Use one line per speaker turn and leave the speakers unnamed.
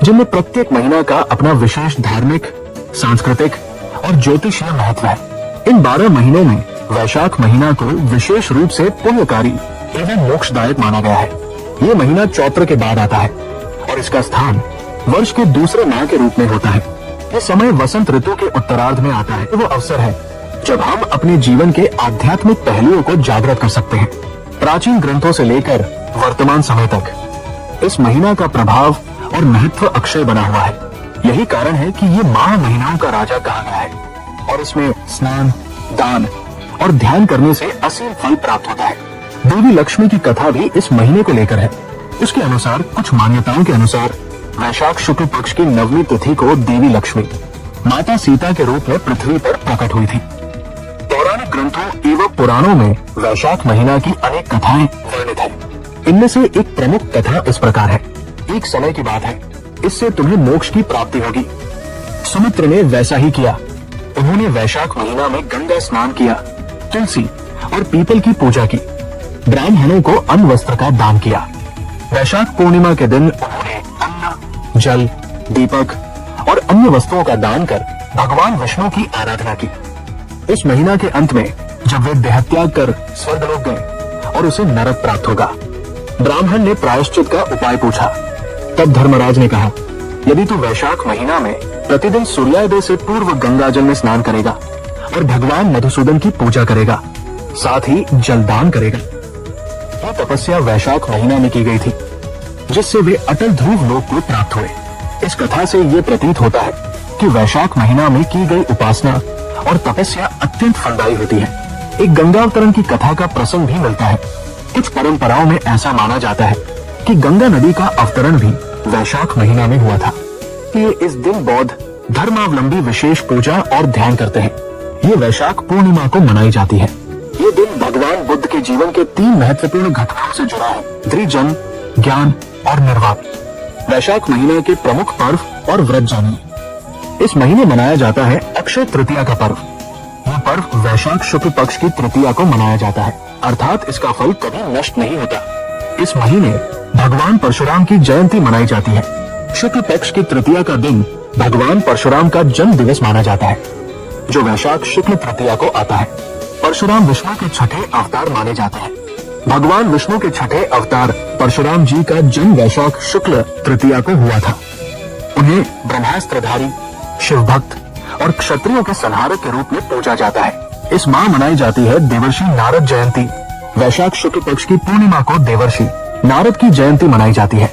जिनमें प्रत्येक महीना का अपना विशेष धार्मिक, सांस्कृतिक और ज्योतिषीय महत्व है। इन 12 महीनों में वैशाख महीना को विशेष रूप से पुण्यकारी एवं मोक्षदायक माना गया है। ये महीना चैत्र के बाद आता है और इसका स्थान वर्ष के दूसरे माह के रूप में होता है। ये समय वसंत ऋतु के उत्तरार्ध में आता है। वो अवसर है जब हम अपने जीवन के आध्यात्मिक पहलुओं को जागृत कर सकते हैं। प्राचीन ग्रंथों से लेकर वर्तमान समय तक इस महीना का प्रभाव और महत्व अक्षय बना हुआ है। यही कारण है कि ये माह महीनाओं का राजा कहा गया है और इसमें स्नान, दान और ध्यान करने से असीम फल प्राप्त होता है। देवी लक्ष्मी की कथा भी इस महीने को लेकर है। उसके अनुसार, कुछ मान्यताओं के अनुसार वैशाख शुक्ल पक्ष की 9वीं तिथि को देवी लक्ष्मी माता सीता के रूप में पृथ्वी पर प्रकट हुई थी। पौराणिक ग्रंथों एवं पुराणों में वैशाख महीना की अनेक कथाएं वर्णित है। इनमें से एक प्रमुख कथा इस प्रकार है। एक समय की बात है, इससे तुम्हें मोक्ष की प्राप्ति होगी। सुमित्र ने वैसा ही किया। उन्होंने वैशाख महीना में गंगा स्नान किया, तुलसी और पीपल की पूजा की, ब्राह्मणों को अन्न वस्त्र का दान किया। वैशाख पूर्णिमा के दिन उन्होंने अन्न, जल, दीपक और अन्य वस्तुओं का दान कर भगवान विष्णु की आराधना की। इस महीना के अंत में जब वे देहत्याग कर स्वर्गलोक गए और उसे नरक प्राप्त होगा। ब्राह्मण ने प्रायश्चित का उपाय पूछा। तब धर्मराज ने कहा, यदि तू वैशाख महीना में प्रतिदिन सूर्योदय से पूर्व गंगा जल में स्नान करेगा और भगवान मधुसूदन की पूजा करेगा, साथ ही जलदान करेगा। यह तपस्या वैशाख महीना में की गई थी, जिससे वे अटल ध्रुव लोक को प्राप्त हुए। इस कथा से ये प्रतीत होता है कि वैशाख महीना में की गई उपासना और तपस्या अत्यंत फलदायी होती है। एक गंगावतरण की कथा का प्रसंग भी मिलता है। कुछ परंपराओं में ऐसा माना जाता है कि गंगा नदी का अवतरण भी वैशाख महीना में हुआ था। ये इस दिन बौद्ध धर्मावलंबी विशेष पूजा और ध्यान करते हैं। ये वैशाख पूर्णिमा को मनाई जाती है। ये दिन भगवान बुद्ध के जीवन के 3 महत्वपूर्ण घटनाओं से जुड़ा है: त्रिजन्म, ज्ञान और निर्वाण। वैशाख महीने के प्रमुख पर्व और व्रत जानिए। इस महीने मनाया जाता है अक्षय तृतीया का पर्व। यह पर्व वैशाख शुक्ल पक्ष की तृतीया को मनाया जाता है, अर्थात इसका फल कभी नष्ट नहीं होता। इस महीने भगवान परशुराम की जयंती मनाई जाती है। शुक्ल पक्ष की तृतीया का दिन भगवान परशुराम का जन्म दिवस माना जाता है, जो वैशाख शुक्ल तृतीया को आता है। परशुराम विष्णु के छठे अवतार माने जाते हैं। भगवान विष्णु के छठे अवतार परशुराम जी का जन्म वैशाख शुक्ल तृतीया को हुआ था। उन्हें ब्रह्मास्त्रधारी, शिव भक्त और क्षत्रियों के संहारक के रूप में पूजा जाता है। इस माह मनाई जाती है देवर्षि नारद जयंती। वैशाख शुक्ल पक्ष की पूर्णिमा को देवर्षि नारद की जयंती मनाई जाती है।